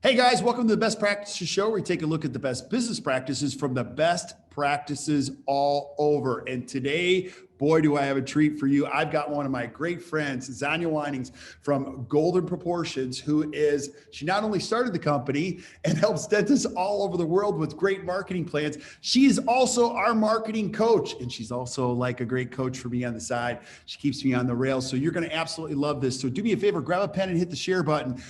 Hey guys, welcome to the Best Practices Show, where we take a look at the best business practices from the best practices all over. And today, boy, do I have a treat for you. I've got one of my great friends, Xana Winans from Golden Proportions, she not only started the company and helps dentists all over the world with great marketing plans, she is also our marketing coach. And she's also like a great coach for me on the side. She keeps me on the rails. So you're going to absolutely love this. So do me a favor, grab a pen and hit the share button.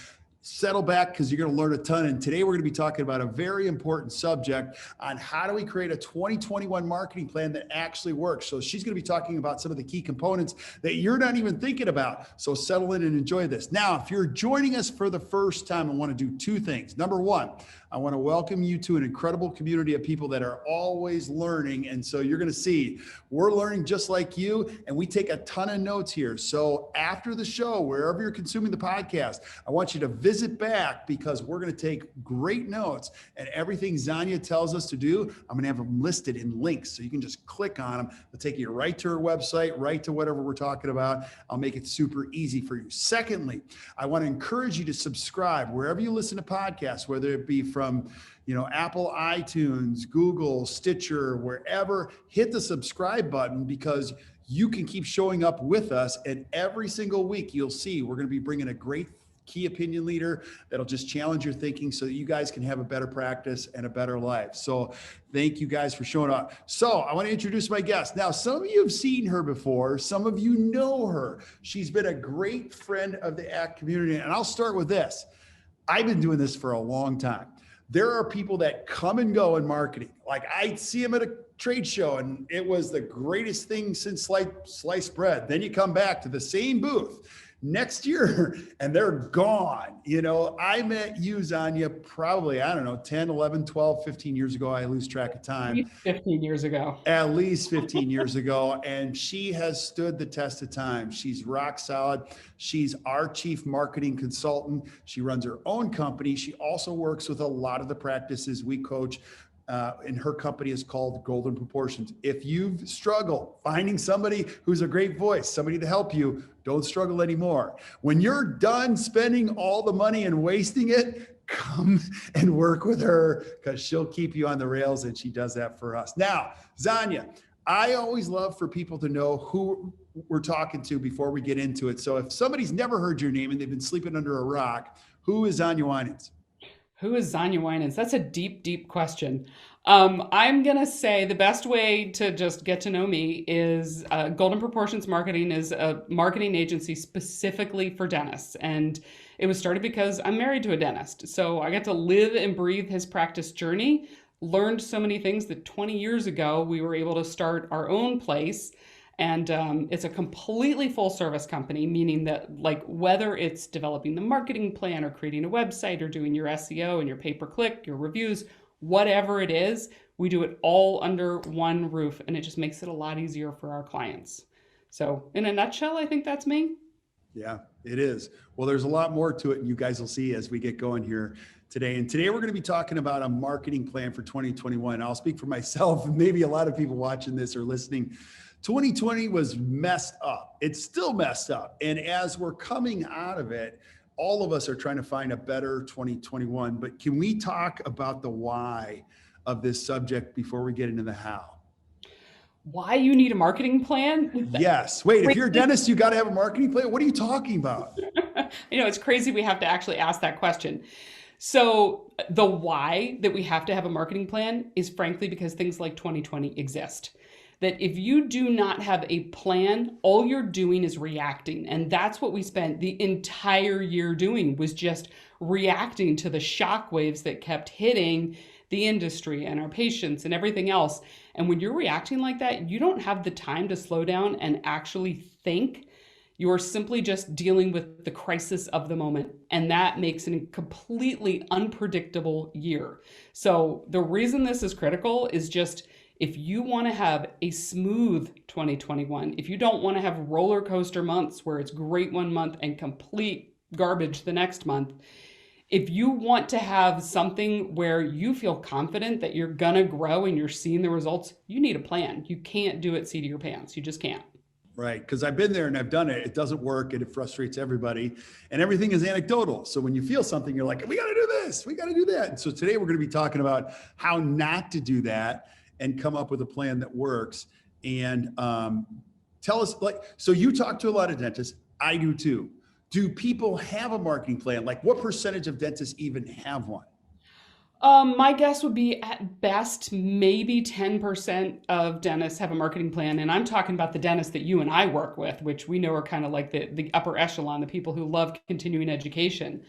Settle back because you're going to learn a ton. And today we're going to be talking about a very important subject on how do we create a 2021 marketing plan that actually works. So she's going to be talking about some of the key components that you're not even thinking about. So settle in and enjoy this. Now, if you're joining us for the first time, I want to do two things. Number one, I want to welcome you to an incredible community of people that are always learning. And so you're going to see we're learning just like you, and we take a ton of notes here. So after the show, wherever you're consuming the podcast, I want you to visit back because we're going to take great notes, and everything Xana tells us to do, I'm going to have them listed in links. So you can just click on them. They'll take you right to her website, right to whatever we're talking about. I'll make it super easy for you. Secondly, I want to encourage you to subscribe wherever you listen to podcasts, whether it be from Apple, iTunes, Google, Stitcher, wherever. Hit the subscribe button because you can keep showing up with us. And every single week you'll see we're going to be bringing a great key opinion leader that'll just challenge your thinking so that you guys can have a better practice and a better life. So thank you guys for showing up. So I want to introduce my guest. Now, some of you have seen her before. Some of you know her. She's been a great friend of the ACT community. And I'll start with this. I've been doing this for a long time. There are people that come and go in marketing. Like I see them at a trade show and it was the greatest thing since sliced bread. Then you come back to the same booth next year and they're gone. I met you, Xana, probably, 10, 11, 12, 15 years ago. I lose track of time. At least 15 years ago. At least 15 years ago. And she has stood the test of time. She's rock solid. She's our chief marketing consultant. She runs her own company. She also works with a lot of the practices we coach. And her company is called Golden Proportions. If you've struggled finding somebody who's a great voice, somebody to help you, don't struggle anymore. When you're done spending all the money and wasting it, come and work with her because she'll keep you on the rails, and she does that for us. Now, Xana, I always love for people to know who we're talking to before we get into it. So if somebody's never heard your name and they've been sleeping under a rock, who is Xana Winans? Who is Xana Winans? That's a deep, deep question. I'm going to say the best way to just get to know me is Golden Proportions Marketing is a marketing agency specifically for dentists. And it was started because I'm married to a dentist. So I got to live and breathe his practice journey, learned so many things that 20 years ago, we were able to start our own place. And it's a completely full service company, meaning that whether it's developing the marketing plan or creating a website or doing your SEO and your pay-per-click, your reviews, whatever it is, we do it all under one roof, and it just makes it a lot easier for our clients. So in a nutshell, I think that's me. Yeah, it is. Well, there's a lot more to it, and you guys will see as we get going here today. And today we're going to be talking about a marketing plan for 2021. I'll speak for myself, and maybe a lot of people watching this or listening. 2020 was messed up. It's still messed up. And as we're coming out of it, all of us are trying to find a better 2021. But can we talk about the why of this subject before we get into the how? Why you need a marketing plan? Yes. Wait, if you're a dentist, you got to have a marketing plan? What are you talking about? It's crazy we have to actually ask that question. So the why that we have to have a marketing plan is frankly because things like 2020 exist. That if you do not have a plan, all you're doing is reacting. And that's what we spent the entire year doing, was just reacting to the shockwaves that kept hitting the industry and our patients and everything else. And when you're reacting like that, you don't have the time to slow down and actually think. You're simply just dealing with the crisis of the moment. And that makes a completely unpredictable year. So the reason this is critical is just, if you want to have a smooth 2021, if you don't want to have roller coaster months where it's great one month and complete garbage the next month, if you want to have something where you feel confident that you're going to grow and you're seeing the results, you need a plan. You can't do it seat of your pants. You just can't. Right. Because I've been there and I've done it. It doesn't work and it frustrates everybody. And everything is anecdotal. So when you feel something, you're like, we got to do this, we got to do that. And so today we're going to be talking about how not to do that and come up with a plan that works. And tell us, like, so you talk to a lot of dentists. I do too. Do people have a marketing plan? Like, what percentage of dentists even have one? My guess would be at best, maybe 10% of dentists have a marketing plan. And I'm talking about the dentists that you and I work with, which we know are kind of like the upper echelon, the people who love continuing education.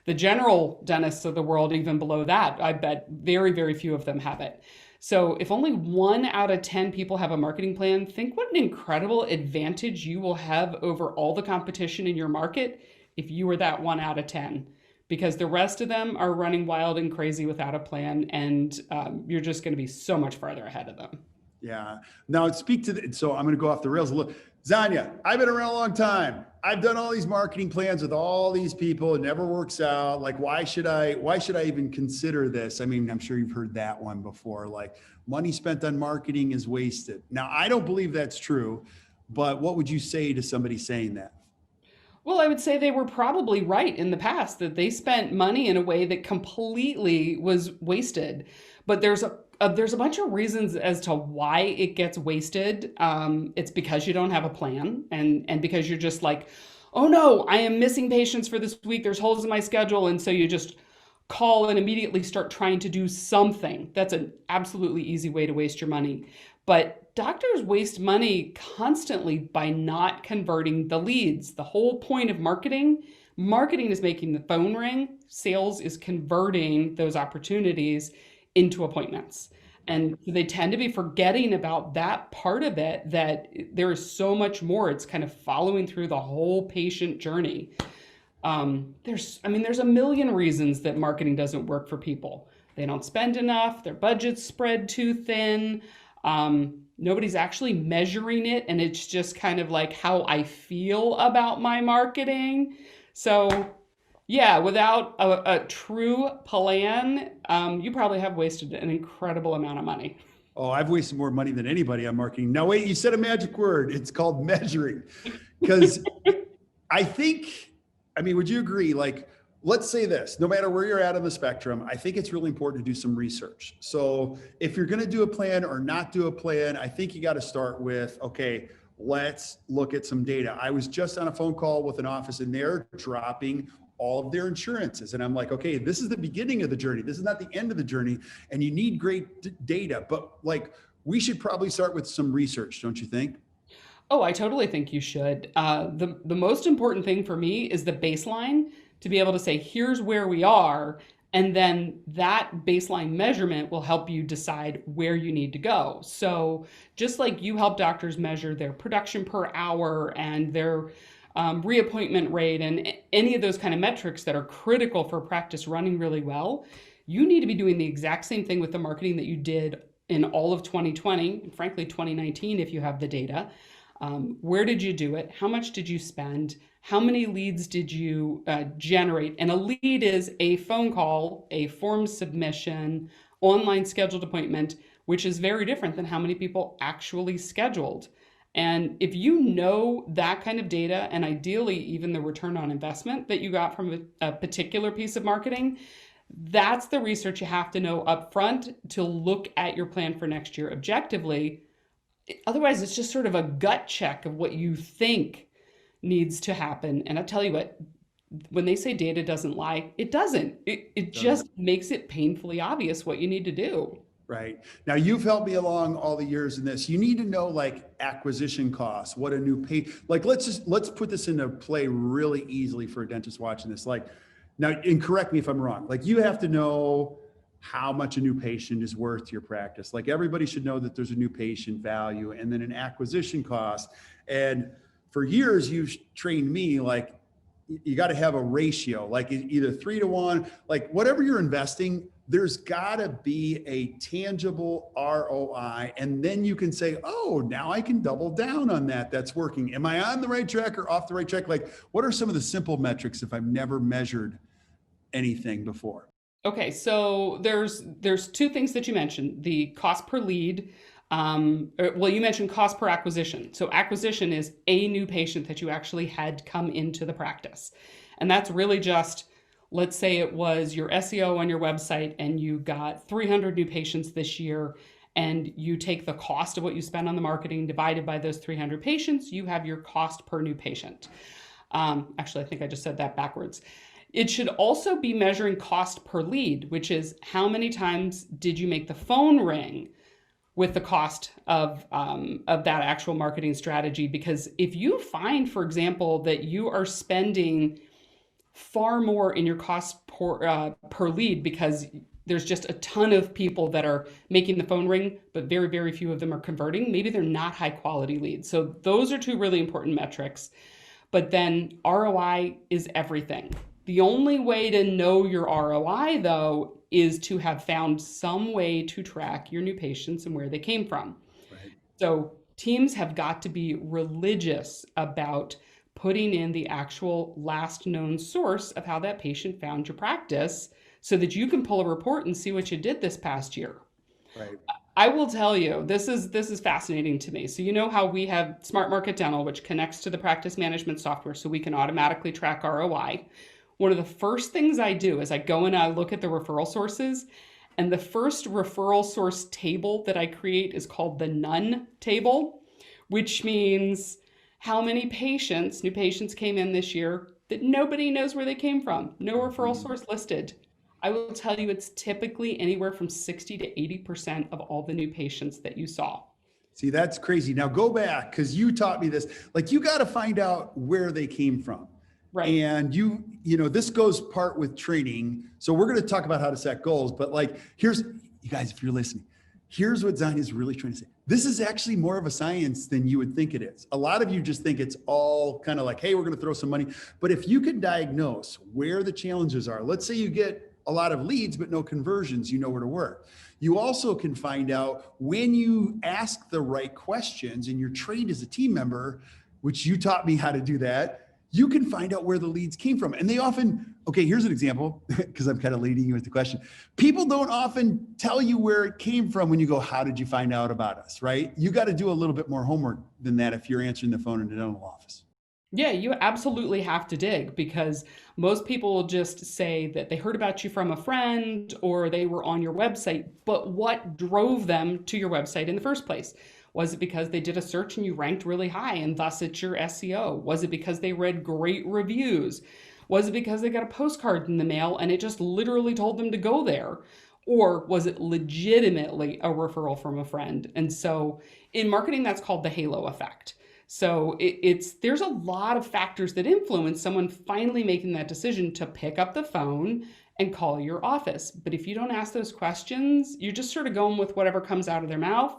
The general dentists of the world, even below that, I bet very, very few of them have it. So if only 1 out of 10 people have a marketing plan, think what an incredible advantage you will have over all the competition in your market if you were that 1 out of 10, because the rest of them are running wild and crazy without a plan, and you're just going to be so much farther ahead of them. Yeah. Now speak to so I'm going to go off the rails a little. Xana, I've been around a long time. I've done all these marketing plans with all these people. It never works out. Like, why should I even consider this? I mean, I'm sure you've heard that one before. Like, money spent on marketing is wasted. Now, I don't believe that's true, but what would you say to somebody saying that? Well, I would say they were probably right in the past that they spent money in a way that completely was wasted. But there's a bunch of reasons as to why it gets wasted. It's because you don't have a plan, and because you're just like, oh no, I am missing patients for this week. There's holes in my schedule, and so you just call and immediately start trying to do something. That's an absolutely easy way to waste your money. But doctors waste money constantly by not converting the leads. The whole point of marketing is making the phone ring. Sales is converting those opportunities into appointments. And they tend to be forgetting about that part of it, that there is so much more. It's kind of following through the whole patient journey. There's a million reasons that marketing doesn't work for people. They don't spend enough, their budget's spread too thin. Nobody's actually measuring it, and it's just kind of like how I feel about my marketing. So yeah, without a true plan, you probably have wasted an incredible amount of money. Oh, I've wasted more money than anybody on marketing. Now, wait, you said a magic word. It's called measuring. Because would you agree? Like, let's say this, no matter where you're at on the spectrum, I think it's really important to do some research. So if you're going to do a plan or not do a plan, I think you got to start with, okay, let's look at some data. I was just on a phone call with an office and they're dropping all of their insurances. And I'm like, okay, this is the beginning of the journey. This is not the end of the journey. And you need great data, but like, we should probably start with some research, don't you think? Oh, I totally think you should. The most important thing for me is the baseline, to be able to say, here's where we are. And then that baseline measurement will help you decide where you need to go. So just like you help doctors measure their production per hour and their reappointment rate and any of those kind of metrics that are critical for practice running really well, you need to be doing the exact same thing with the marketing that you did in all of 2020, and frankly, 2019, if you have the data. Where did you do it? How much did you spend? How many leads did you generate? And a lead is a phone call, a form submission, online scheduled appointment, which is very different than how many people actually scheduled. And if you know that kind of data, and ideally even the return on investment that you got from a particular piece of marketing, that's the research you have to know upfront to look at your plan for next year objectively. Otherwise, it's just sort of a gut check of what you think needs to happen. And I'll tell you what, when they say data doesn't lie, it doesn't. It just makes it painfully obvious what you need to do. Right. Now, you've helped me along all the years in this. You need to know like acquisition costs, what a new like, let's put this into play really easily for a dentist watching this. Like, now, and correct me if I'm wrong, like you have to know how much a new patient is worth to your practice. Like everybody should know that there's a new patient value and then an acquisition cost. And for years, you've trained me, like you got to have a ratio, like either 3-to-1, like whatever you're investing, there's got to be a tangible ROI. And then you can say, oh, now I can double down on that. That's working. Am I on the right track or off the right track? Like, what are some of the simple metrics if I've never measured anything before? Okay, so there's two things that you mentioned: the cost per lead, Well, you mentioned cost per acquisition. So acquisition is a new patient that you actually had come into the practice. And that's really just, let's say it was your SEO on your website and you got 300 new patients this year, and you take the cost of what you spend on the marketing divided by those 300 patients, you have your cost per new patient. Actually, I think I just said that backwards. It should also be measuring cost per lead, which is how many times did you make the phone ring with the cost of that actual marketing strategy. Because if you find, for example, that you are spending far more in your cost per lead because there's just a ton of people that are making the phone ring, but very, very few of them are converting, maybe they're not high quality leads. So those are two really important metrics. But then ROI is everything. The only way to know your ROI, though, is to have found some way to track your new patients and where they came from. Right. So teams have got to be religious about putting in the actual last known source of how that patient found your practice so that you can pull a report and see what you did this past year. Right. I will tell you, this is fascinating to me. So you know how we have Smart Market Dental, which connects to the practice management software so we can automatically track ROI. One of the first things I do is I go and I look at the referral sources, and the first referral source table that I create is called the none table, which means how many patients, new patients came in this year that nobody knows where they came from. No referral source listed. I will tell you it's typically anywhere from 60 to 80% of all the new patients that you saw. See, that's crazy. Now go back, because you taught me this. Like, you got to find out where they came from. Right. And you know, this goes part with training. So we're going to talk about how to set goals, but like, here's, you guys, if you're listening, here's what Xana is really trying to say. This is actually more of a science than you would think it is. A lot of you just think it's all kind of like, hey, we're going to throw some money. But if you can diagnose where the challenges are, let's say you get a lot of leads, but no conversions, you know where to work. You also can find out when you ask the right questions and you're trained as a team member, which you taught me how to do that. You can find out where the leads came from. And they often, okay, here's an example, because I'm kind of leading you with the question. People don't often tell you where it came from when you go, how did you find out about us, right? You got to do a little bit more homework than that if you're answering the phone in the dental office. Yeah, you absolutely have to dig, because most people will just say that they heard about you from a friend or they were on your website, but what drove them to your website in the first place? Was it because they did a search and you ranked really high and thus it's your SEO? Was it because they read great reviews? Was it because they got a postcard in the mail and it just literally told them to go there? Or was it legitimately a referral from a friend? And so in marketing, that's called the halo effect. So there's a lot of factors that influence someone finally making that decision to pick up the phone and call your office. But if you don't ask those questions, you're just sort of going with whatever comes out of their mouth.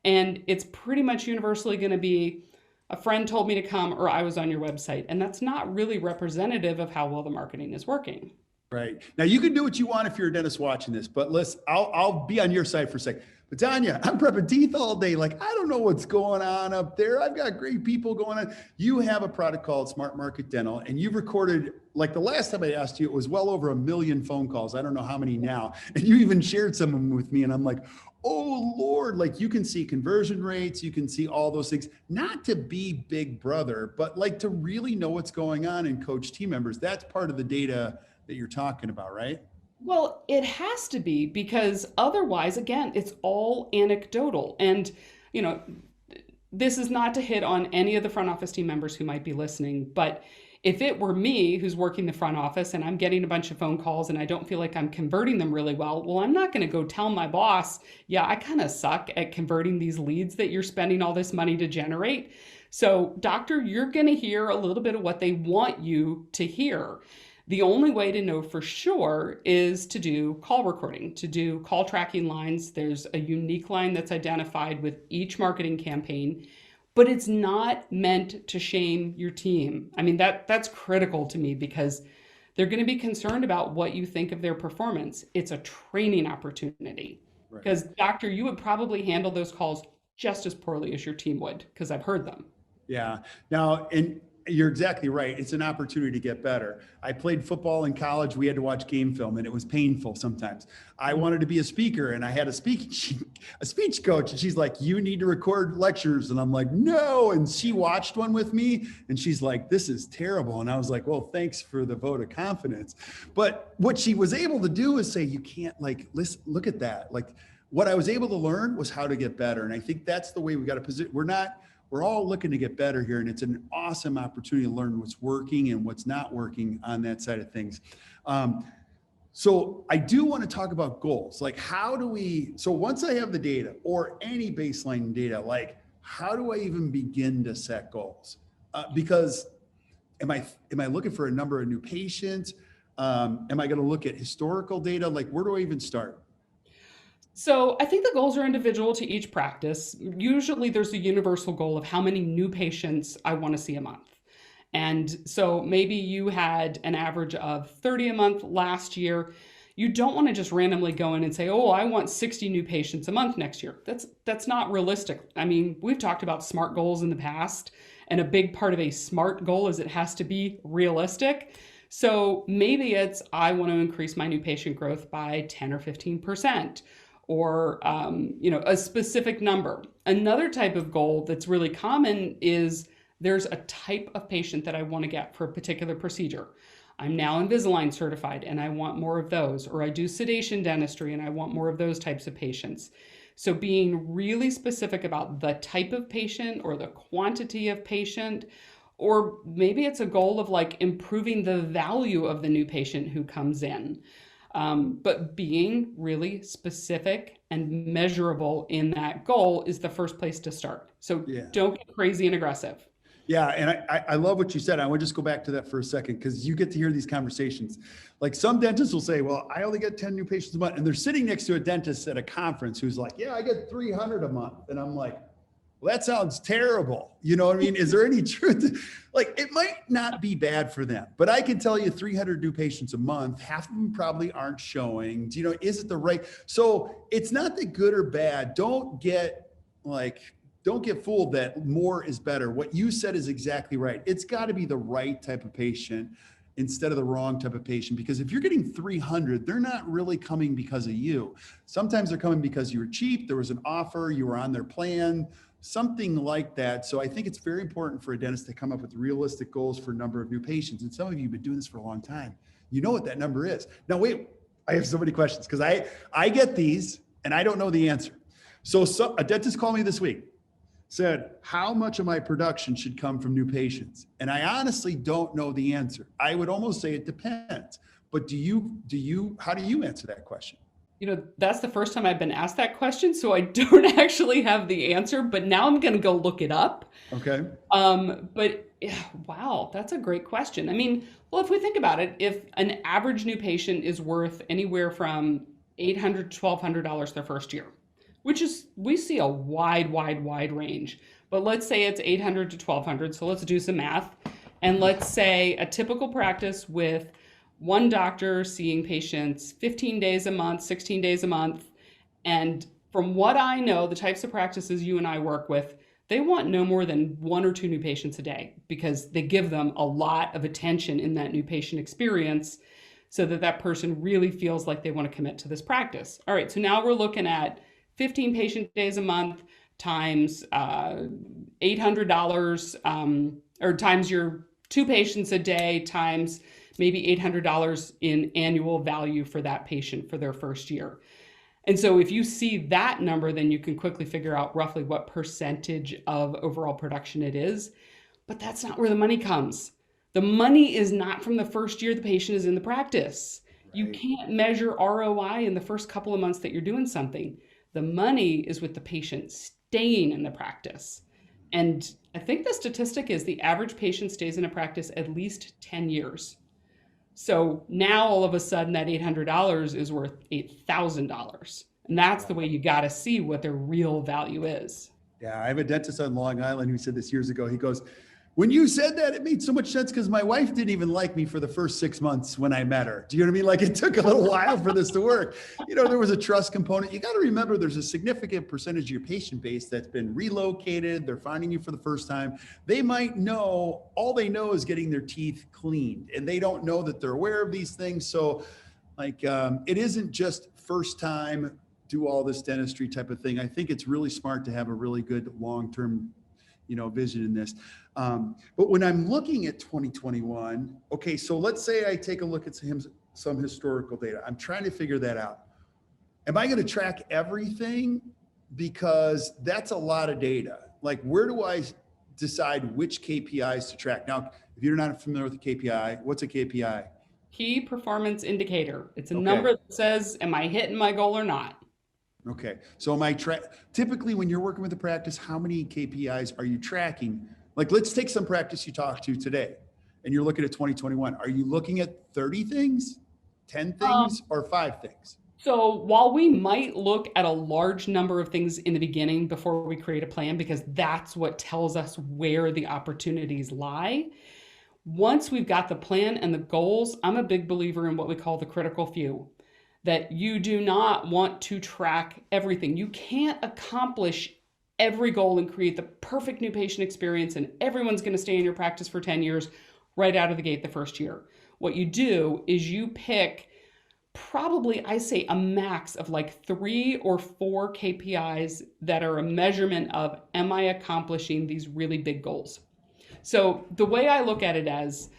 And it's pretty much universally going to be a friend told me to come or I was on your website. And that's not really representative of how well the marketing is working. Right. Now you can do what you want if you're a dentist watching this, but listen, I'll be on your side for a second. But Tanya, I'm prepping teeth all day. Like, I don't know what's going on up there. I've got great people going on. You have a product called Smart Market Dental, and you've recorded, like the last time I asked you, it was well over 1 million phone calls. I don't know how many now. And you even shared some of them with me. And I'm like, oh Lord, like you can see conversion rates, you can see all those things, not to be big brother, but like to really know what's going on and coach team members. That's part of the data that you're talking about, right? Well, it has to be, because otherwise, again, it's all anecdotal. And, you know, this is not to hit on any of the front office team members who might be listening, but if it were me who's working the front office and I'm getting a bunch of phone calls and I don't feel like I'm converting them really well, I'm not going to go tell my boss, yeah, I kind of suck at converting these leads that you're spending all this money to generate. So, doctor, you're going to hear a little bit of what they want you to hear. The only way to know for sure is to do call recording, to do call tracking lines. There's a unique line that's identified with each marketing campaign, but it's not meant to shame your team. I mean, that's critical to me, because they're going to be concerned about what you think of their performance. It's a training opportunity. Right. Because, doctor, you would probably handle those calls just as poorly as your team would, because I've heard them. Yeah. Now, and you're exactly right. It's an opportunity to get better. I played football in college. We had to watch game film and it was painful sometimes. I wanted to be a speaker and I had a speech coach and she's like, you need to record lectures. And I'm like, no. And she watched one with me and she's like, this is terrible. And I was like, well, thanks for the vote of confidence. But what she was able to do is say, you can't like, listen, look at that. Like what I was able to learn was how to get better. And I think that's the way we got to position. We're all looking to get better here, and it's an awesome opportunity to learn what's working and what's not working on that side of things. So I do want to talk about goals. Like so once I have the data or any baseline data, like how do I even begin to set goals? Because am I looking for a number of new patients? Am I going to look at historical data? Like where do I even start? So I think the goals are individual to each practice. Usually there's a universal goal of how many new patients I want to see a month. And so maybe you had an average of 30 a month last year. You don't want to just randomly go in and say, oh, I want 60 new patients a month next year. That's not realistic. I mean, we've talked about SMART goals in the past, and a big part of a SMART goal is it has to be realistic. So maybe it's, I want to increase my new patient growth by 10 or 15%. Or a specific number. Another type of goal that's really common is there's a type of patient that I want to get for a particular procedure. I'm now Invisalign certified and I want more of those, or I do sedation dentistry and I want more of those types of patients. So being really specific about the type of patient or the quantity of patient, or maybe it's a goal of like improving the value of the new patient who comes in. But being really specific and measurable in that goal is the first place to start. So Don't get crazy and aggressive. Yeah. And I love what you said. I want to just go back to that for a second, because you get to hear these conversations. Like some dentists will say, well, I only get 10 new patients a month. And they're sitting next to a dentist at a conference who's like, yeah, I get 300 a month. And I'm like, well, that sounds terrible. You know what I mean? Is there any truth? Like, it might not be bad for them, but I can tell you 300 new patients a month, half of them probably aren't showing. You know, is it the right? So it's not that good or bad. Don't get fooled that more is better. What you said is exactly right. It's got to be the right type of patient instead of the wrong type of patient. Because if you're getting 300, they're not really coming because of you. Sometimes they're coming because you were cheap, there was an offer, you were on their plan, something like that. So I think it's very important for a dentist to come up with realistic goals for a number of new patients. And some of you have been doing this for a long time. You know what that number is. Now, wait, I have so many questions because I get these and I don't know the answer. So a dentist called me this week, said, how much of my production should come from new patients? And I honestly don't know the answer. I would almost say it depends. But how do you answer that question? You know, that's the first time I've been asked that question, so I don't actually have the answer, but now I'm going to go look it up. Okay. But wow, that's a great question. I mean, well, if we think about it, if an average new patient is worth anywhere from $800 to $1,200 their first year, which is, we see a wide range, but let's say it's $800 to $1,200. So let's do some math. And let's say a typical practice with one doctor seeing patients 15 days a month, 16 days a month. And from what I know, the types of practices you and I work with, they want no more than 1 or 2 new patients a day because they give them a lot of attention in that new patient experience so that that person really feels like they want to commit to this practice. All right, so now we're looking at 15 patient days a month times $800, or times your 2 patients a day times maybe $800 in annual value for that patient for their first year. And so if you see that number, then you can quickly figure out roughly what percentage of overall production it is. But that's not where the money comes. The money is not from the first year the patient is in the practice. Right. You can't measure ROI in the first couple of months that you're doing something. The money is with the patient staying in the practice. And I think the statistic is the average patient stays in a practice at least 10 years. So now all of a sudden that $800 is worth $8,000. And that's the way you got to see what their real value is. Yeah, I have a dentist on Long Island who said this years ago. He goes, When you said that, it made so much sense because my wife didn't even like me for the first 6 months when I met her. Do you know what I mean? Like it took a little while for this to work. There was a trust component. You got to remember there's a significant percentage of your patient base that's been relocated. They're finding you for the first time. They might know, all they know is getting their teeth cleaned and they don't know that they're aware of these things. So it isn't just first time, do all this dentistry type of thing. I think it's really smart to have a really good long-term vision in this. But when I'm looking at 2021, okay, so let's say I take a look at some historical data. I'm trying to figure that out. Am I going to track everything? Because that's a lot of data. Like, where do I decide which KPIs to track? Now, if you're not familiar with a KPI, what's a KPI? Key performance indicator. It's a number that says, am I hitting my goal or not? Okay. So typically when you're working with a practice, how many KPIs are you tracking? Like, let's take some practice you talked to today and you're looking at 2021. Are you looking at 30 things, 10 things, or 5 things? So while we might look at a large number of things in the beginning before we create a plan, because that's what tells us where the opportunities lie, once we've got the plan and the goals, I'm a big believer in what we call the critical few. That you do not want to track everything. You can't accomplish every goal and create the perfect new patient experience and everyone's going to stay in your practice for 10 years right out of the gate the first year. What you do is you pick probably, I say, a max of like 3 or 4 KPIs that are a measurement of, am I accomplishing these really big goals? So the way I look at it as,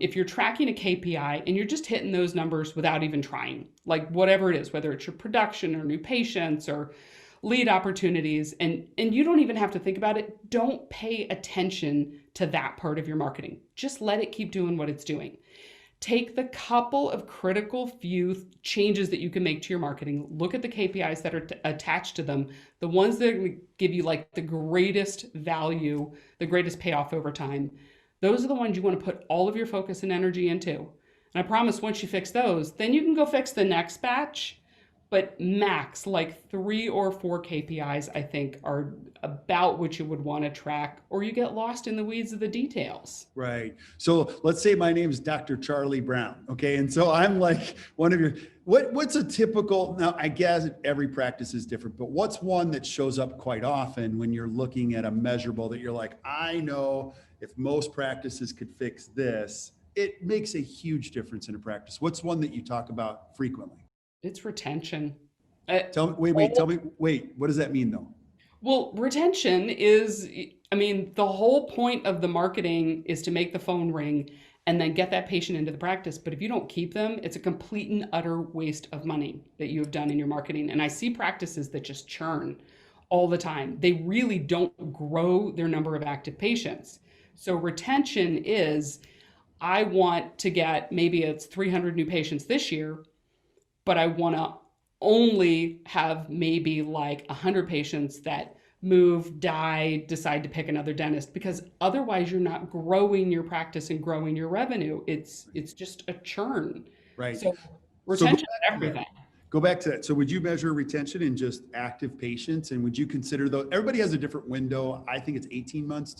if you're tracking a KPI and you're just hitting those numbers without even trying, like whatever it is, whether it's your production or new patients or lead opportunities, and you don't even have to think about it, don't pay attention to that part of your marketing. Just let it keep doing what it's doing. Take the couple of critical few changes that you can make to your marketing, look at the KPIs that are attached to them, the ones that give you like the greatest value, the greatest payoff over time. Those are the ones you want to put all of your focus and energy into. And I promise once you fix those, then you can go fix the next batch. But max, like 3 or 4 KPIs, I think, are about what you would want to track, or you get lost in the weeds of the details. Right. So let's say my name is Dr. Charlie Brown. Okay. And so I'm like one of your, what's a typical, now I guess every practice is different, but what's one that shows up quite often when you're looking at a measurable that you're like, I know if most practices could fix this, it makes a huge difference in a practice. What's one that you talk about frequently? It's retention. Tell me, what does that mean though? Well, retention is, the whole point of the marketing is to make the phone ring and then get that patient into the practice. But if you don't keep them, it's a complete and utter waste of money that you have done in your marketing. And I see practices that just churn all the time. They really don't grow their number of active patients. So retention is, I want to get, maybe it's 300 new patients this year, but I want to only have maybe like 100 patients that move, die, decide to pick another dentist, because otherwise you're not growing your practice and growing your revenue. It's just a churn. Right. So retention is everything. Go back to that. So would you measure retention in just active patients? And would you consider those? Everybody has a different window. I think it's 18 months.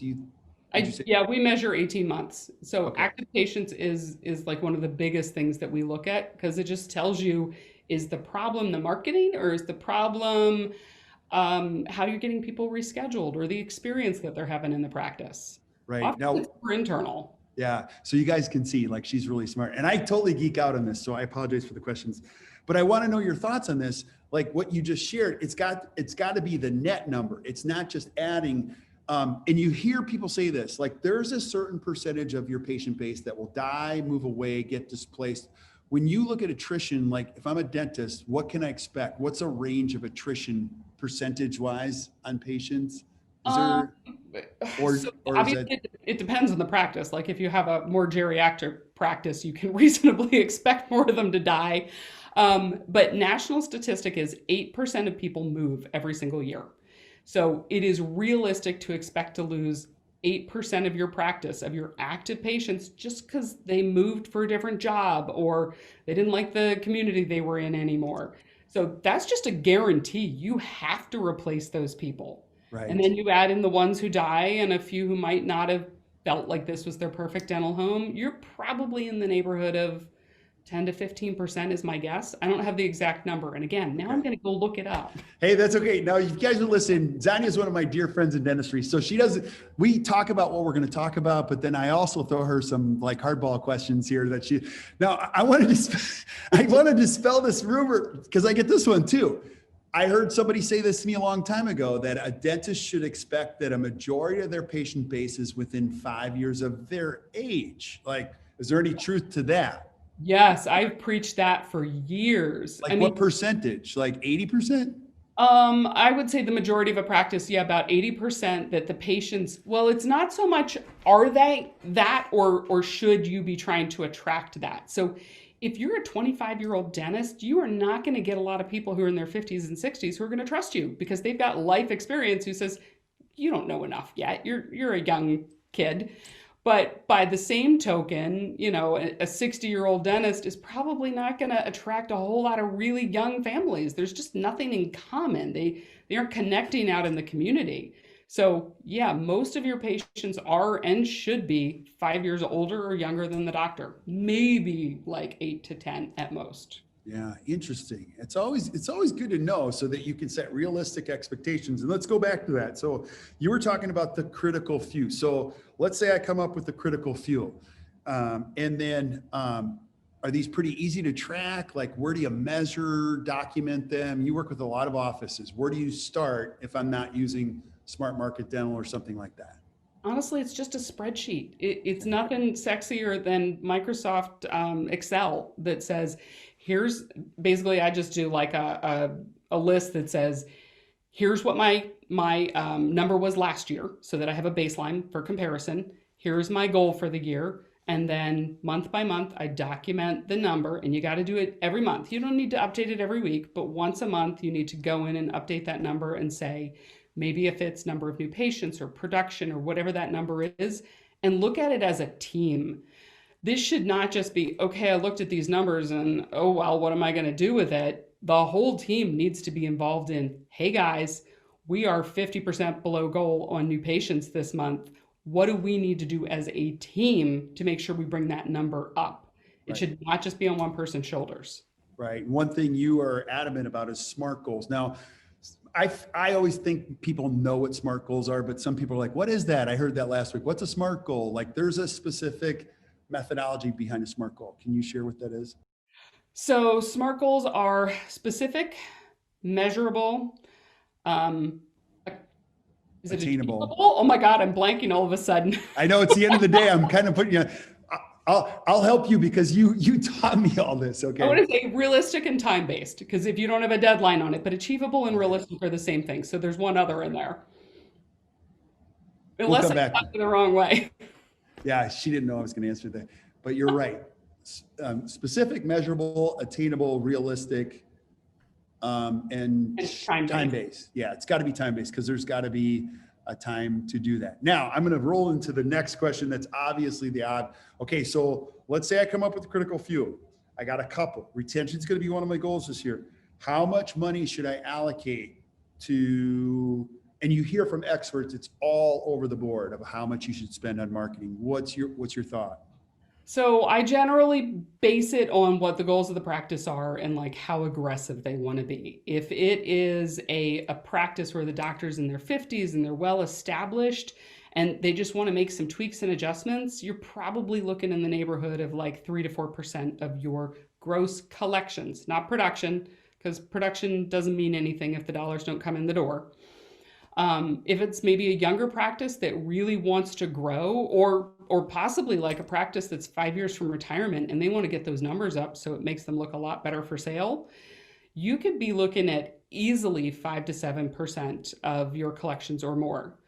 Yeah, we measure 18 months. So Okay. active patients is like one of the biggest things that we look at, because it just tells you, is the problem the marketing, or is the problem how you're getting people rescheduled, or the experience that they're having in the practice? Right. Often Now, it's more internal. yeah. So you guys can see, like, she's really smart, and I totally geek out on this. So I apologize for the questions, but I want to know your thoughts on this. Like what you just shared, it's got to be the net number. It's not just adding. And you hear people say this, like there's a certain percentage of your patient base that will die, move away, get displaced. When you look at attrition, like if I'm a dentist, what can I expect? What's a range of attrition percentage wise on patients? Is there, Obviously, it depends on the practice. Like if you have a more geriatric practice, you can reasonably expect more of them to die. But national statistic is 8% of people move every single year. So it is realistic to expect to lose 8% of your practice, of your active patients, just because they moved for a different job or they didn't like the community they were in anymore. So that's just a guarantee. You have to replace those people. right. And then you add in the ones who die and a few who might not have felt like this was their perfect dental home, you're probably in the neighborhood of 10 to 15% is my guess. I don't have the exact number. And again, now I'm going to go look it up. Hey, that's okay. Now, you guys are listening. Xana is one of my dear friends in dentistry. So we talk about what we're going to talk about, but then I also throw her some like hardball questions here now I want to dispel this rumor because I get this one too. I heard somebody say this to me a long time ago, that a dentist should expect that a majority of their patient base is within 5 years of their age. Like, is there any truth to that? Yes, I've preached that for years. Like, what percentage? Like 80%? I would say the majority of a practice, yeah, about 80% that the patients, well, it's not so much are they that or should you be trying to attract that? So if you're a 25-year-old dentist, you are not going to get a lot of people who are in their 50s and 60s who are going to trust you because they've got life experience who says, you don't know enough yet. You're a young kid. But by the same token, a 60-year-old dentist is probably not going to attract a whole lot of really young families. There's just nothing in common. They aren't connecting out in the community. So yeah, most of your patients are and should be 5 years older or younger than the doctor, maybe like 8 to 10 at most. Yeah, interesting. It's always good to know so that you can set realistic expectations. And let's go back to that. So you were talking about the critical few. So let's say I come up with the critical few, and then are these pretty easy to track? Like, where do you measure, document them? You work with a lot of offices. Where do you start if I'm not using Smart Market Dental or something like that? Honestly, it's just a spreadsheet. It's nothing sexier than Microsoft Excel that says, here's basically, I just do like a list that says, here's what my number was last year so that I have a baseline for comparison. Here's my goal for the year. And then month by month, I document the number, and you got to do it every month. You don't need to update it every week, but once a month, you need to go in and update that number and say, maybe if it's number of new patients or production or whatever that number is, and look at it as a team. This should not just be, okay, I looked at these numbers and, oh, well, what am I going to do with it? The whole team needs to be involved in, hey guys, we are 50% below goal on new patients this month. What do we need to do as a team to make sure we bring that number up? It should not just be on one person's shoulders. Right. One thing you are adamant about is SMART goals. Now, I always think people know what SMART goals are, but some people are like, what is that? I heard that last week. What's a SMART goal? Like, there's a specific methodology behind a SMART goal. Can you share what that is? So SMART goals are specific, measurable, is it attainable? Oh my God, I'm blanking all of a sudden. I know it's the end of the day. I'm kind of putting you. I'll help you because you taught me all this. Okay. I want to say realistic and time-based, because if you don't have a deadline on it, but achievable and realistic are the same thing. So there's one other in there. Unless I got it the wrong way. Yeah, she didn't know I was going to answer that, but you're right. Specific, measurable, attainable, realistic, and time-based. Yeah, it's got to be time-based because there's got to be a time to do that. Now, I'm going to roll into the next question that's obviously the odd. Okay, so let's say I come up with a critical few. I got a couple. Retention is going to be one of my goals this year. How much money should I allocate to, and you hear from experts, it's all over the board of how much you should spend on marketing. What's your thought? So I generally base it on what the goals of the practice are and like how aggressive they want to be. If it is a practice where the doctor's in their 50s and they're well established and they just want to make some tweaks and adjustments, you're probably looking in the neighborhood of like 3 to 4% of your gross collections, not production, because production doesn't mean anything if the dollars don't come in the door. If it's maybe a younger practice that really wants to grow, or possibly like a practice that's 5 years from retirement and they want to get those numbers up so it makes them look a lot better for sale, you could be looking at easily 5 to 7% of your collections or more.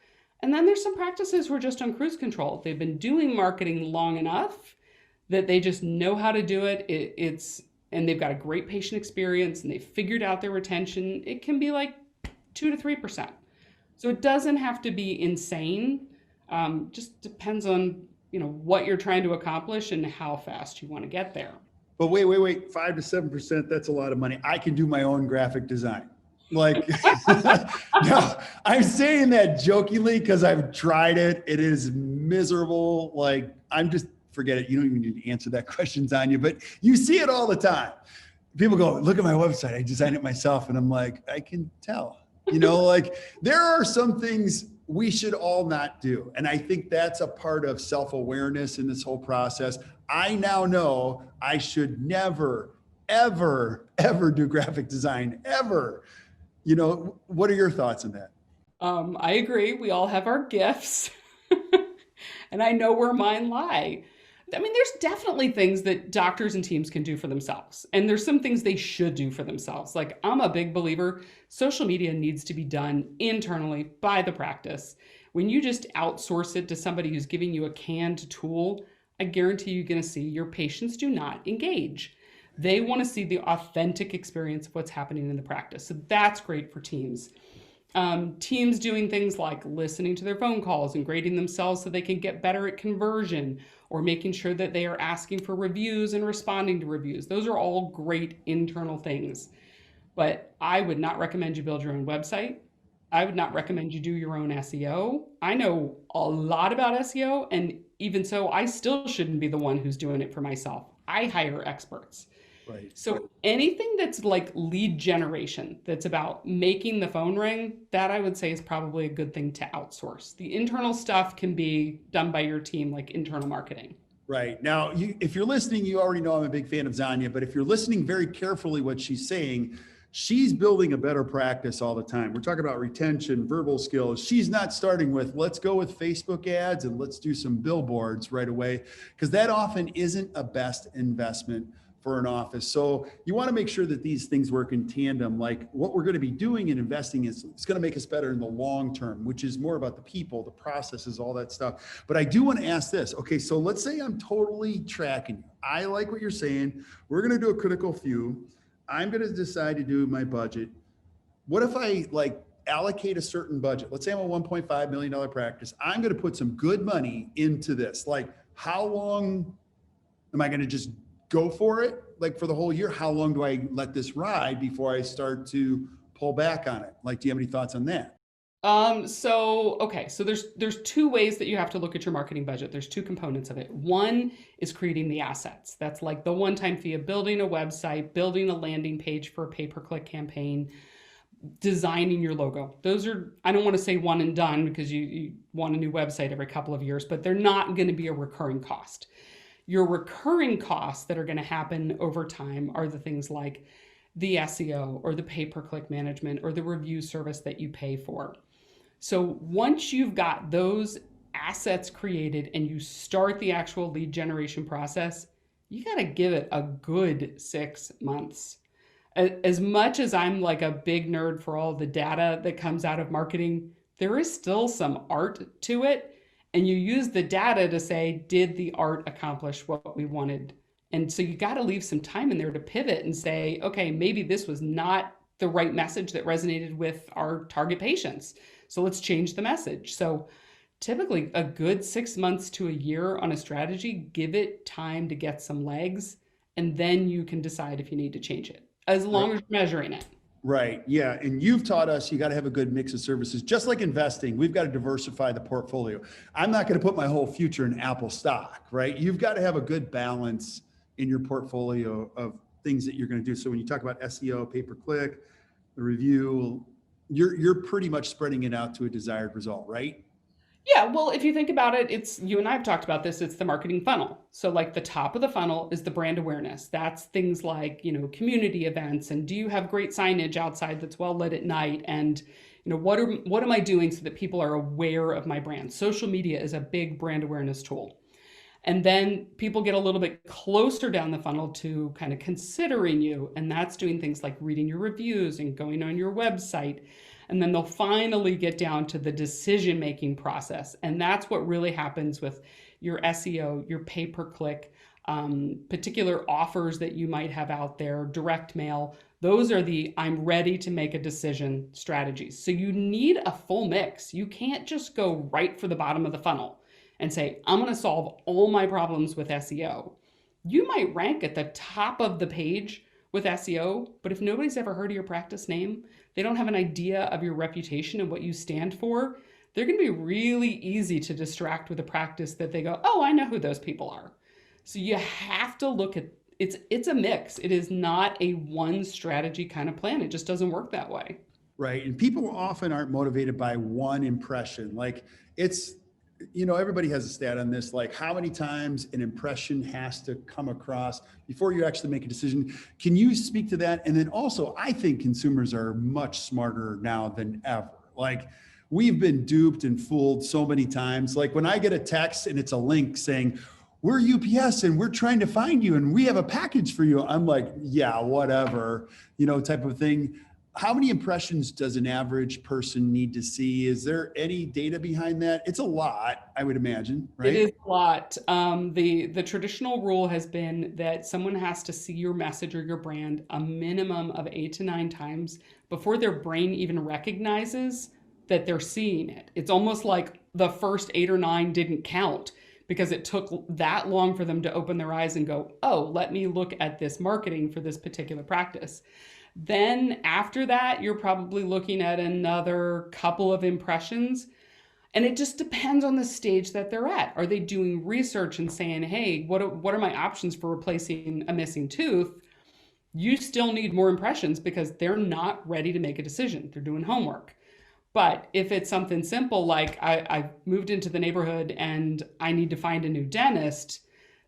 And then there's some practices who are just on cruise control. They've been doing marketing long enough that they just know how to do it. And they've got a great patient experience and they've figured out their retention. It can be like 2 to 3%. So it doesn't have to be insane. Just depends on, what you're trying to accomplish and how fast you want to get there. But wait, 5 to 7%, that's a lot of money. I can do my own graphic design. Like, no, I'm saying that jokingly because I've tried it. It is miserable. Like, I'm just, forget it. You don't even need to answer that question, Xana, but you see it all the time. People go, look at my website. I designed it myself. And I'm like, I can tell, like there are some things we should all not do. And I think that's a part of self-awareness in this whole process. I now know I should never, ever, ever do graphic design, ever. What are your thoughts on that? I agree. We all have our gifts, and I know where mine lie. I mean, there's definitely things that doctors and teams can do for themselves, and there's some things they should do for themselves. Like, I'm a big believer, social media needs to be done internally by the practice. When you just outsource it to somebody who's giving you a canned tool, I guarantee you're going to see your patients do not engage. They want to see the authentic experience of what's happening in the practice. So that's great for teams. Teams doing things like listening to their phone calls and grading themselves so they can get better at conversion, or making sure that they are asking for reviews and responding to reviews. Those are all great internal things. But I would not recommend you build your own website. I would not recommend you do your own SEO. I know a lot about SEO, and even so, I still shouldn't be the one who's doing it for myself. I hire experts. Right. So anything that's like lead generation, that's about making the phone ring, that I would say is probably a good thing to outsource. The internal stuff can be done by your team, like internal marketing. Right. Now, if you're listening, you already know I'm a big fan of Xana, but if you're listening very carefully what she's saying, she's building a better practice all the time. We're talking about retention, verbal skills. She's not starting with, let's go with Facebook ads and let's do some billboards right away, because that often isn't a best investment for an office. So you want to make sure that these things work in tandem. Like, what we're going to be doing and investing is, it's going to make us better in the long term, which is more about the people, the processes, all that stuff. But I do want to ask this. Okay, so let's say I'm totally tracking you. I like what you're saying. We're going to do a critical few. I'm going to decide to do my budget. What if I allocate a certain budget? Let's say I'm a $1.5 million practice. I'm going to put some good money into this. Like, how long am I going to just go for it? Like, for the whole year? How long do I let this ride before I start to pull back on it? Like, do you have any thoughts on that? So there's two ways that you have to look at your marketing budget. There's two components of it. One is creating the assets. That's like the one-time fee of building a website, building a landing page for a pay-per-click campaign, designing your logo. Those are, I don't want to say one and done, because you want a new website every couple of years, but they're not going to be a recurring cost. Your recurring costs that are going to happen over time are the things like the SEO or the pay-per-click management or the review service that you pay for. So once you've got those assets created and you start the actual lead generation process, you got to give it a good 6 months. As much as I'm like a big nerd for all the data that comes out of marketing, there is still some art to it. And you use the data to say, did the art accomplish what we wanted? And so you got to leave some time in there to pivot and say, okay, maybe this was not the right message that resonated with our target patients. So let's change the message. So typically a good 6 months to a year on a strategy, give it time to get some legs, and then you can decide if you need to change it, as long as you're measuring it. Right. Yeah. And you've taught us you got to have a good mix of services. Just like investing, we've got to diversify the portfolio. I'm not going to put my whole future in Apple stock, right? You've got to have a good balance in your portfolio of things that you're going to do. So when you talk about SEO, pay-per-click, the review, you're pretty much spreading it out to a desired result, right? Yeah, well, if you think about it, it's, you and I have talked about this, it's the marketing funnel. So like the top of the funnel is the brand awareness. That's things like, community events, and do you have great signage outside that's well lit at night? And, what am I doing so that people are aware of my brand? Social media is a big brand awareness tool. And then people get a little bit closer down the funnel to kind of considering you. And that's doing things like reading your reviews and going on your website. And then they'll finally get down to the decision-making process. And that's what really happens with your SEO, your pay-per-click, particular offers that you might have out there, direct mail. Those are the I'm ready to make a decision strategies. So you need a full mix. You can't just go right for the bottom of the funnel and say, I'm going to solve all my problems with SEO. You might rank at the top of the page with SEO, but if nobody's ever heard of your practice name, they don't have an idea of your reputation and what you stand for, they're going to be really easy to distract with a practice that they go, oh, I know who those people are. So you have to look at it's a mix. It is not a one strategy kind of plan. It just doesn't work that way. Right. And people often aren't motivated by one impression. Like it's, everybody has a stat on this, like how many times an impression has to come across before you actually make a decision. Can you speak to that? And then also, I think consumers are much smarter now than ever. Like we've been duped and fooled so many times. Like when I get a text and it's a link saying, we're UPS and we're trying to find you and we have a package for you. I'm like, yeah, whatever, type of thing. How many impressions does an average person need to see? Is there any data behind that? It's a lot, I would imagine, right? It is a lot. The traditional rule has been that someone has to see your message or your brand a minimum of 8 to 9 times before their brain even recognizes that they're seeing it. It's almost like the first 8 or 9 didn't count because it took that long for them to open their eyes and go, oh, let me look at this marketing for this particular practice. Then after that, you're probably looking at another couple of impressions. And it just depends on the stage that they're at. Are they doing research and saying, hey, what are my options for replacing a missing tooth? You still need more impressions because they're not ready to make a decision. They're doing homework. But if it's something simple like I moved into the neighborhood and I need to find a new dentist,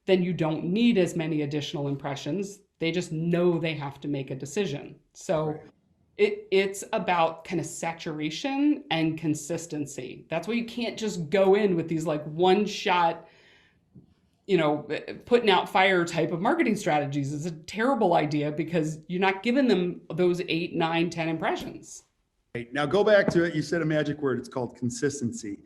then you don't need as many additional impressions. They just know they have to make a decision. So it's about kind of saturation and consistency. That's why you can't just go in with these like one shot, putting out fire type of marketing strategies. It's a terrible idea because you're not giving them those 8, 9, 10 impressions. Now go back to it. You said a magic word. It's called consistency.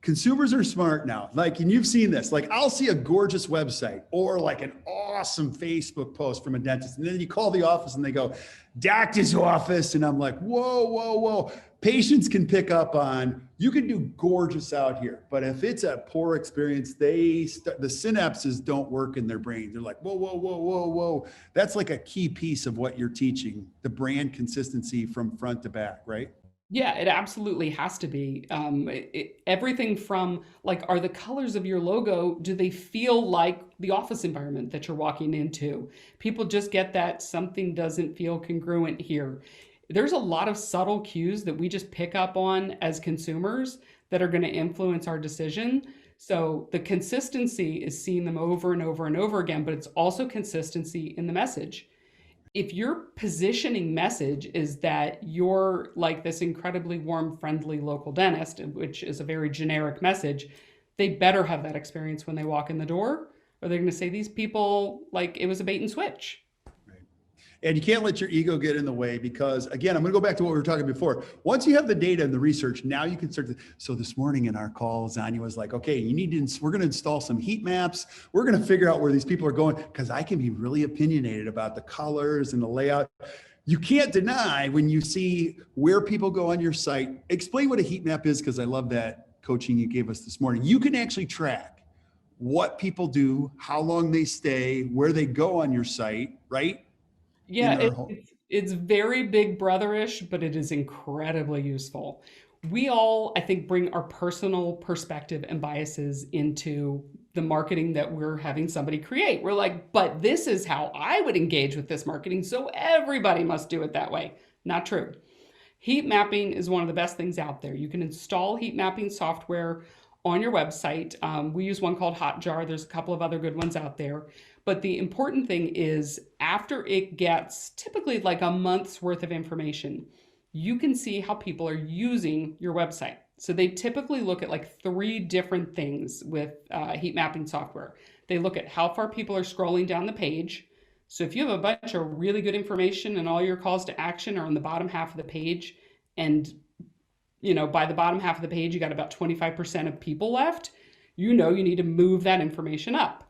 Consumers are smart now. And you've seen this, like I'll see a gorgeous website or like an awesome Facebook post from a dentist. And then you call the office and they go, doctor's office. And I'm like, whoa. Patients can pick up on, you can do gorgeous out here. But if it's a poor experience, the synapses don't work in their brain. They're like, whoa. That's like a key piece of what you're teaching, the brand consistency from front to back, right? Yeah, it absolutely has to be. Everything from like, are the colors of your logo, do they feel like the office environment that you're walking into? People just get that something doesn't feel congruent here. There's a lot of subtle cues that we just pick up on as consumers that are going to influence our decision. So the consistency is seeing them over and over and over again, but it's also consistency in the message. If your positioning message is that you're like this incredibly warm, friendly local dentist, which is a very generic message, they better have that experience when they walk in the door, or they're going to say these people, like it was a bait and switch. And you can't let your ego get in the way because, again, I'm going to go back to what we were talking before. Once you have the data and the research, now you can start to. So this morning in our call, Xana was like, okay, we're going to install some heat maps. We're going to figure out where these people are going because I can be really opinionated about the colors and the layout. You can't deny when you see where people go on your site. Explain what a heat map is because I love that coaching you gave us this morning. You can actually track what people do, how long they stay, where they go on your site, right? Yeah, it's very big brotherish, but it is incredibly useful. We all, I think, bring our personal perspective and biases into the marketing that we're having somebody create. We're like, but this is how I would engage with this marketing, so everybody must do it that way. Not true. Heat mapping is one of the best things out there. You can install heat mapping software on your website. We use one called Hotjar. There's a couple of other good ones out there. But the important thing is after it gets typically like a month's worth of information, you can see how people are using your website. So they typically look at like 3 different things with heat mapping software. They look at how far people are scrolling down the page. So if you have a bunch of really good information and all your calls to action are on the bottom half of the page, and by the bottom half of the page, you got about 25% of people left, you need to move that information up.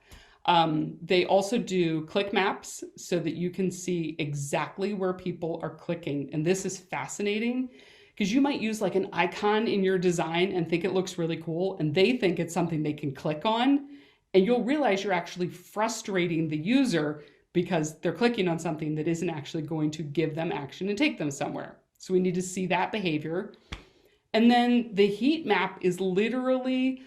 They also do click maps so that you can see exactly where people are clicking. And this is fascinating because you might use like an icon in your design and think it looks really cool. And they think it's something they can click on. And you'll realize you're actually frustrating the user because they're clicking on something that isn't actually going to give them action and take them somewhere. So we need to see that behavior. And then the heat map is literally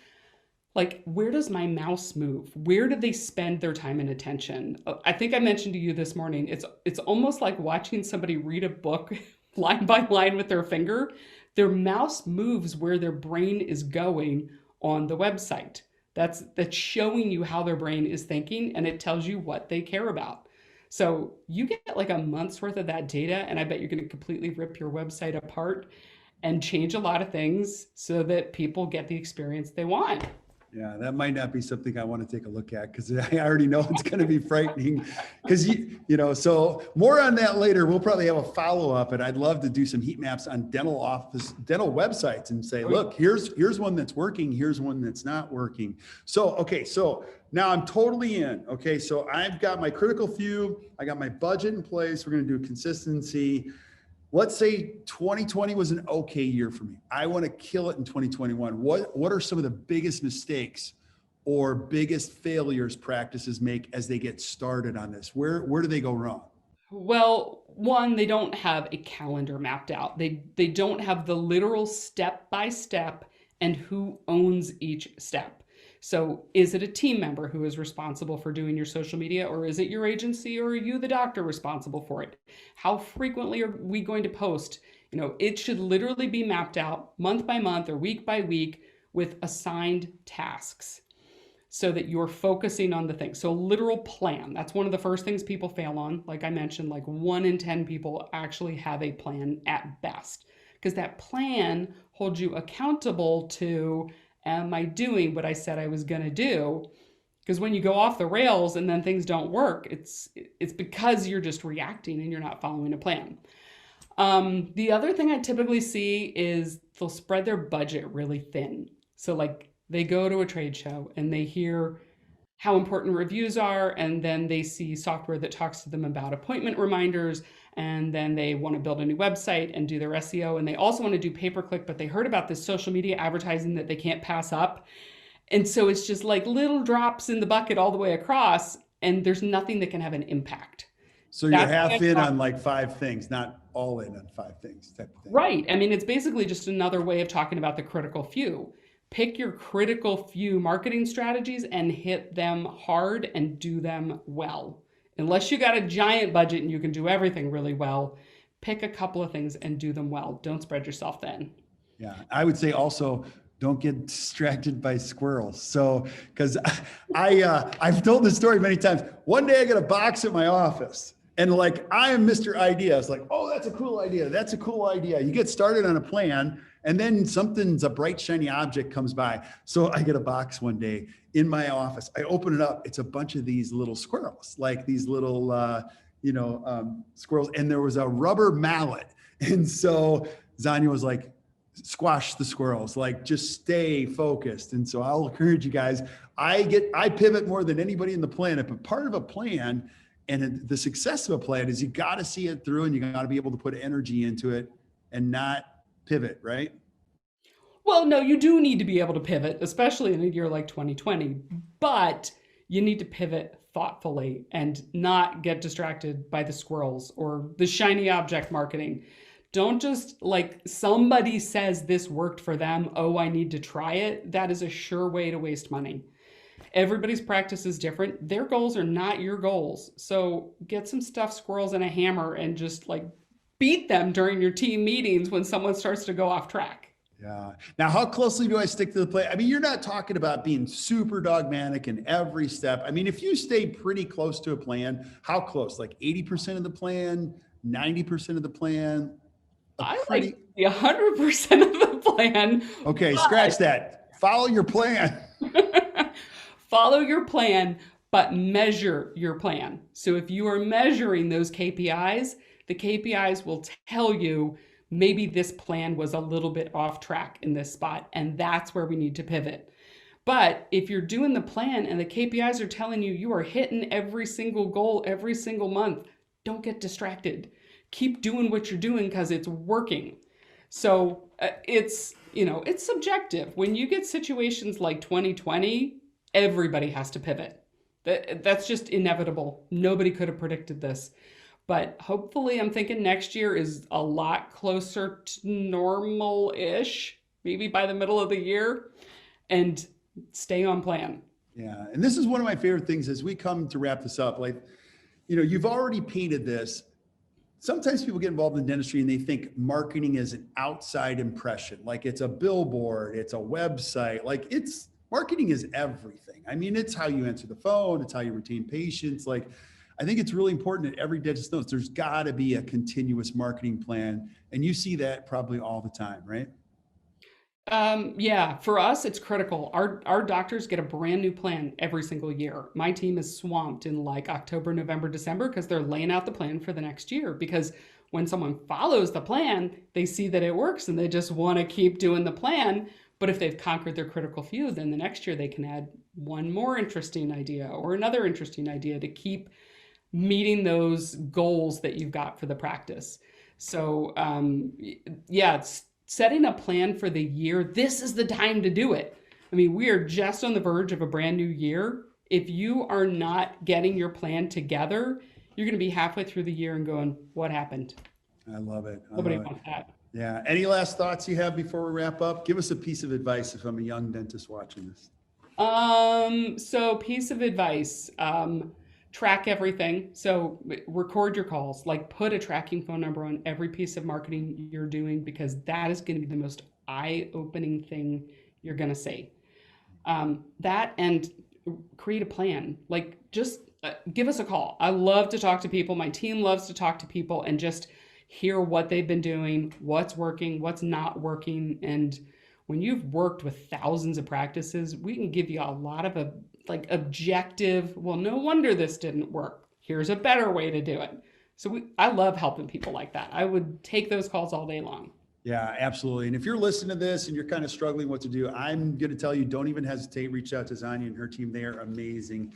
like, where does my mouse move? Where do they spend their time and attention? I think I mentioned to you this morning, it's almost like watching somebody read a book line by line with their finger. Their mouse moves where their brain is going on the website. That's showing you how their brain is thinking, and it tells you what they care about. So you get like a month's worth of that data, and I bet you're going to completely rip your website apart and change a lot of things so that people get the experience they want. Yeah, that might not be something I want to take a look at because I already know it's going to be frightening. Because so more on that later. We'll probably have a follow-up, and I'd love to do some heat maps on dental websites and say, look, here's one that's working, here's one that's not working. So okay, so now I'm totally in. Okay, so I've got my critical few, I got my budget in place. We're going to do consistency. Let's say 2020 was an okay year for me. I want to kill it in 2021. What are some of the biggest mistakes or biggest failures practices make as they get started on this? Where do they go wrong? Well, one, they don't have a calendar mapped out. They don't have the literal step by step and who owns each step. So is it a team member who is responsible for doing your social media, or is it your agency, or are you the doctor responsible for it? How frequently are we going to post? It should literally be mapped out month by month or week by week with assigned tasks so that you're focusing on the thing. So a literal plan, that's one of the first things people fail on. Like I mentioned, like 1 in 10 people actually have a plan at best, because that plan holds you accountable to, am I doing what I said I was going to do? Because when you go off the rails and then things don't work, it's because you're just reacting and you're not following a plan. The other thing I typically see is they'll spread their budget really thin. So like they go to a trade show and they hear how important reviews are, and then they see software that talks to them about appointment reminders, and then they want to build a new website and do their SEO, and they also want to do pay-per-click, but they heard about this social media advertising that they can't pass up. And so it's just like little drops in the bucket all the way across, and there's nothing that can have an impact. So you're half in on like 5 things, not all in on 5 things type of thing. Right. I mean, it's basically just another way of talking about the critical few. Pick your critical few marketing strategies and hit them hard and do them well. Unless you got a giant budget and you can do everything really well, pick a couple of things and do them well. Don't spread yourself thin. Yeah, I would say also don't get distracted by squirrels. So, because I've told this story many times. One day I got a box at my office, and like I am Mr. Idea. It's like, oh, that's a cool idea. That's a cool idea. You get started on a plan, and then a bright, shiny object comes by. So I get a box one day in my office. I open it up. It's a bunch of these little squirrels, like these little, squirrels. And there was a rubber mallet. And so Xana was like, squash the squirrels, like just stay focused. And so I'll encourage you guys. I pivot more than anybody in the planet, but part of a plan and the success of a plan is you got to see it through, and you got to be able to put energy into it and not pivot, right? Well, no, you do need to be able to pivot, especially in a year like 2020, but you need to pivot thoughtfully and not get distracted by the squirrels or the shiny object marketing. Don't just like somebody says this worked for them, oh, I need to try it. That is a sure way to waste money. Everybody's practice is different. Their goals are not your goals. So get some stuffed squirrels and a hammer and just like beat them during your team meetings when someone starts to go off track. Yeah. Now, how closely do I stick to the plan? I mean, you're not talking about being super dogmatic in every step. I mean, if you stay pretty close to a plan, how close? Like 80% of the plan, 90% of the plan? Like the 100% of the plan. Okay, scratch that. Follow your plan. Follow your plan, but measure your plan. So if you are measuring those KPIs, the KPIs will tell you maybe this plan was a little bit off track in this spot, and that's where we need to pivot. But if you're doing the plan and the KPIs are telling you you are hitting every single goal every single month, don't get distracted. Keep doing what you're doing because it's working. So it's subjective. When you get situations like 2020, everybody has to pivot. That's just inevitable. Nobody could have predicted this. But hopefully, I'm thinking next year is a lot closer to normal-ish, maybe by the middle of the year, and stay on plan. Yeah. And this is one of my favorite things as we come to wrap this up. Like, you've already painted this. Sometimes people get involved in dentistry and they think marketing is an outside impression, like it's a billboard, it's a website, like marketing is everything. I mean, it's how you answer the phone, it's how you retain patients. Like, I think it's really important that every dentist knows there's got to be a continuous marketing plan. And you see that probably all the time, right? Yeah, for us, it's critical. Our doctors get a brand new plan every single year. My team is swamped in like October, November, December because they're laying out the plan for the next year. Because when someone follows the plan, they see that it works and they just want to keep doing the plan. But if they've conquered their critical few, then the next year they can add one more interesting idea or another interesting idea to keep meeting those goals that you've got for the practice. So, yeah, it's setting a plan for the year. This is the time to do it. I mean, we are just on the verge of a brand new year. If you are not getting your plan together, you're going to be halfway through the year and going, what happened? I love it. Nobody wants that. Yeah. Any last thoughts you have before we wrap up? Give us a piece of advice if I'm a young dentist watching this. So piece of advice, track everything. So record your calls, like put a tracking phone number on every piece of marketing you're doing, because that is going to be the most eye-opening thing you're going to see. That, and create a plan. Like, just give us a call. I love to talk to people. My team loves to talk to people and just hear what they've been doing, what's working, what's not working. And when you've worked with thousands of practices, we can give you a lot of objective, well, no wonder this didn't work. Here's a better way to do it. So I love helping people like that. I would take those calls all day long. Yeah, absolutely. And if you're listening to this and you're kind of struggling what to do, I'm going to tell you, don't even hesitate. Reach out to Xana and her team. They are amazing.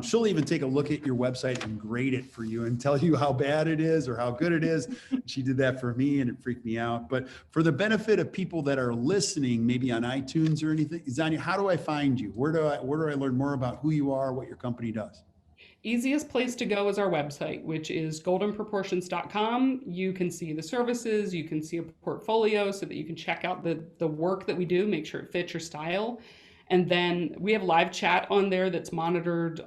She'll even take a look at your website and grade it for you and tell you how bad it is or how good it is. She did that for me and it freaked me out. But for the benefit of people that are listening, maybe on iTunes or anything, Xana, how do I find you? Where do I learn more about who you are, what your company does? Easiest place to go is our website, which is goldenproportions.com. You can see the services, you can see a portfolio so that you can check out the work that we do, make sure it fits your style. And then we have live chat on there that's monitored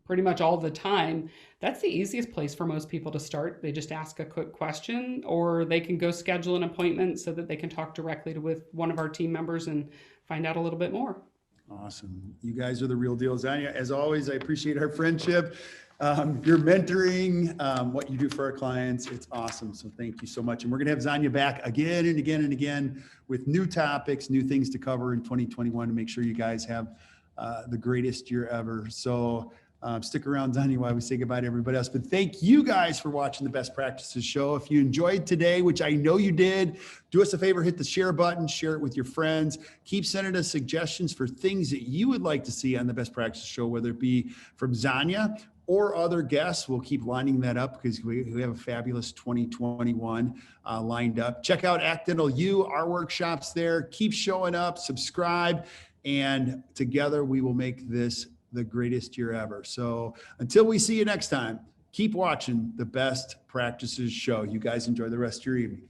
pretty much all the time. That's the easiest place for most people to start. They just ask a quick question, or they can go schedule an appointment so that they can talk directly with one of our team members and find out a little bit more. Awesome. You guys are the real deal. Xana, as always, I appreciate our friendship. Your mentoring, what you do for our clients. It's awesome. So thank you so much. And we're going to have Xana back again and again and again with new topics, new things to cover in 2021 to make sure you guys have the greatest year ever. So stick around, Xana, while we say goodbye to everybody else. But thank you guys for watching the Best Practices Show. If you enjoyed today, which I know you did, do us a favor, hit the share button, share it with your friends. Keep sending us suggestions for things that you would like to see on the Best Practices Show, whether it be from Xana or other guests. We'll keep lining that up because we have a fabulous 2021 lined up. Check out Act Dental U, our workshops there. Keep showing up, subscribe, and together we will make this the greatest year ever. So until we see you next time, keep watching the Best Practices Show. You guys enjoy the rest of your evening.